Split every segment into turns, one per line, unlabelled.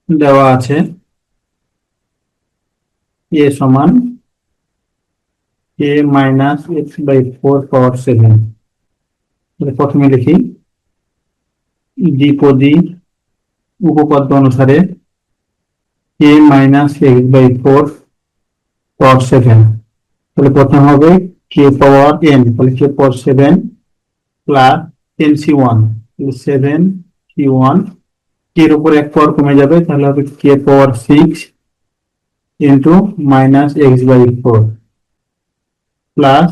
দেওয়া আছে a সমান a মাইনাস এক্স বাই 4 পাওয়ার 7। প্রথমে লিখি দ্বিপদী উপপাদ্য অনুসারে a মাইনাস এক্স বাই 4 পাওয়ার 7। তাহলে প্রথম হবে কে পাওয়ার n, তাহলে K power 7 plus nc1, 7c1, এর উপর এক পাওয়ার কমে যাবে, তাহলে হবে কে power 6 into minus X by 4 plus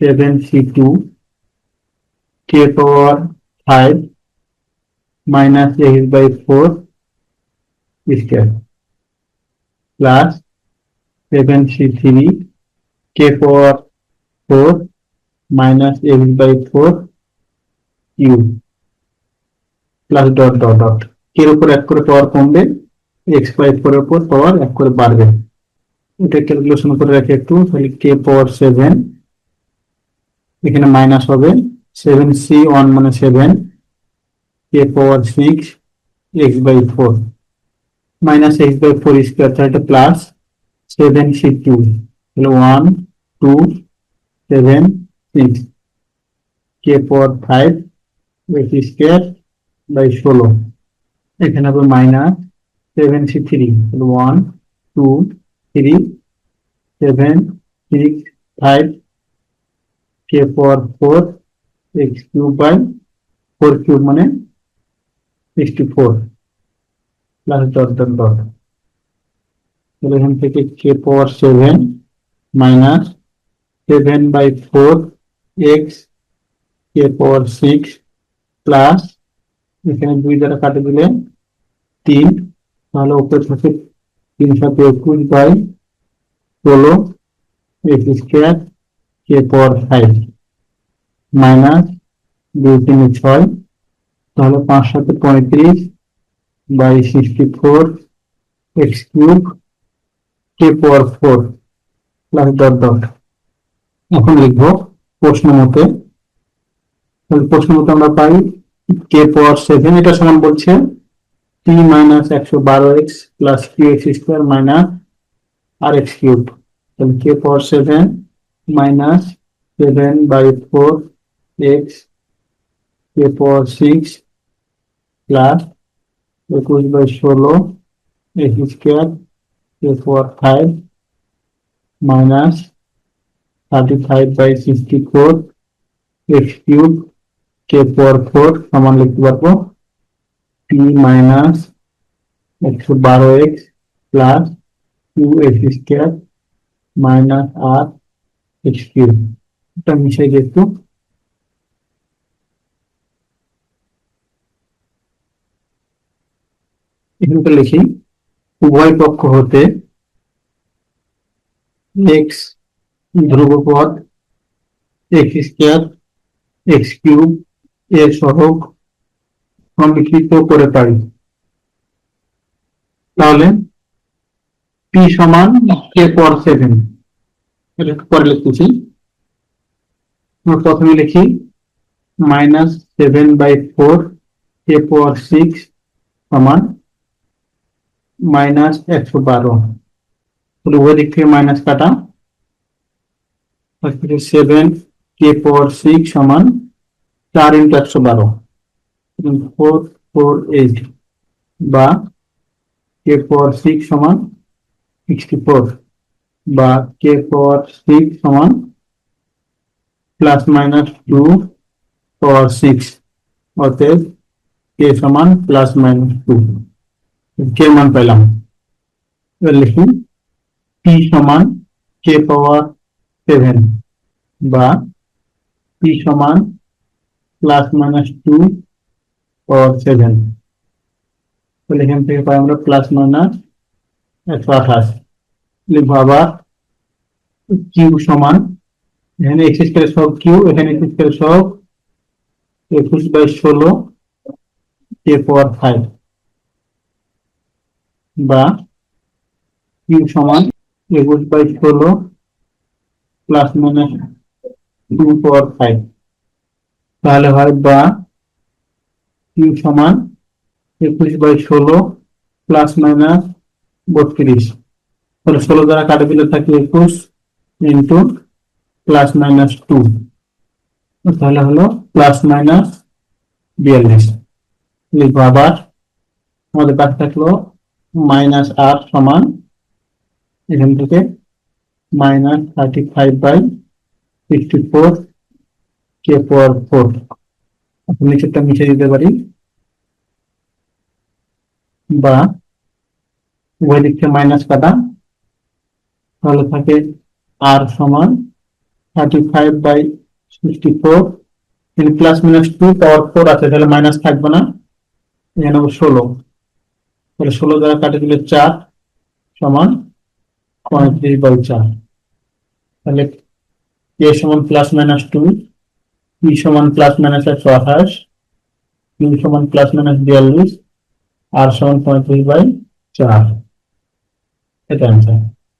7c2 কে power 5 minus X by 4 square plus 7c3 কে power 4 minus X by 4 cube plus dot dot dot, এর উপর এক করে পাওয়ার কমবে, এক্স বাই 4 এর উপর পাওয়ার এক করে বাড়বে। এটা ক্যালকুলেশন করে রাখি একটু, তাহলে কে পাওয়ার 7 এখানে মাইনাস হবে 7c1 মানে 7 কে power 6 X by 4 minus X by 4 square, তাহলে প্লাস 7c2, তাহলে 1 2 7 6 কে পাওয়ার 5 এক্স স্কোয়ার বাই 16, এখানে হবে মাইনাস 7c3, তাহলে 1 2 3 7 6 5 কে power 4 X cube by 4 cube মানে 64 প্লাস ডট ডট ডট, তাহলে এখান থেকে কে power 7 minus 7 by 4 X K power 6 plus এখানে 2 দ্বারা কাটে দিলে 3, তাহলে উপরে থাকে 3 সাথে 21 by 16 X square K power 5 minus 2 3 6, তাহলে 5 সাথে 35 by 64 X cube K power 4 plus dot dot. এখন লিখবো প্রশ্ন মতে, প্রশ্ন মতে আমরা পাই কে পাওয়ার 7 এটা সমান বলছে T minus 112x plus Q X square minus R X cube, তাহলে K power 7 minus 7 by 4 X K power 6 plus 21 by 16 X square K power 5 minus 35 by 64 X cube K power 4 সমান লিখতে পারবো T minus 112x plus Q X square minus R X cube. এটা মিশাই একটু, এখানটা লিখি উভয় পক্ষ হতে এক্স ধ্রুবপদ এক্স স্কোয়ার এক্স কিউব এর সহগ সমীকৃত করে পারি। তাহলে পি সমান কে পাওয়ার 7, এটা পরে লিখতেছি। প্রথমে লিখি মাইনাস 7 বাই 4 কে পাওয়ার 6 সমান মাইনাস 112, উভয় দিক থেকে মাইনাস কাটা, 7 কে পাওয়ার 6 সমান 4 ইন্টু 112 448 বা কে পাওয়ার 6 সমান 64 বা কে পাওয়ার 6 সমান প্লাস মাইনাস 2 পাওয়ার 6, অতএব কে সমান প্লাস মাইনাস 2, কে মান পেলাম। এবার লিখি পি সমান কে পাওয়ার 7 বা পি সমান প্লাস মাইনাস 2 পাওয়ার 7, তাহলে এখান থেকে পাই আমরা প্লাস মাইনাস 128। লিখবো আবার কিউ সমান, এখানে এক্স স্কয়ার সব কিউ, এখানে এক্স স্কয়ার সব 21 বাই 16 কে পাওয়ার 5 বা কিউ সমান 21 বাই 16 প্লাস মাইনাস 2 পাওয়ার 5, তাহলে হয় বা কিউ সমান 21 বাই 16 প্লাস মাইনাস 32, তাহলে 16 দ্বারা কাটে দিলে থাকে 21 ইন্টু প্লাস মাইনাস 2, তাহলে হলো প্লাস মাইনাস 42। লিখবো আবার, আমাদের কাছে থাকলো মাইনাস আর সমান এখান থেকে মাইনাস 35/64 কে পাওয়ার 4, এখন নিচেরটা মিশে দিতে পারি বা উভয় দিক থেকে মাইনাস কাটা, তাহলে থাকে আর সমান 35/64, প্লাস মাইনাস 2 পাওয়ার 4 আছে, তাহলে মাইনাস থাকবে না, এখানে 16, তাহলে 16 দ্বারা কাটে দিলে 4 সমান 35/4, তাহলে এ সমান প্লাস মাইনাস 2, ই সমান প্লাস মাইনাস 128, ইউ সমান প্লাস মাইনাস 42, আর সমান 35/4, এটা অ্যান্সার।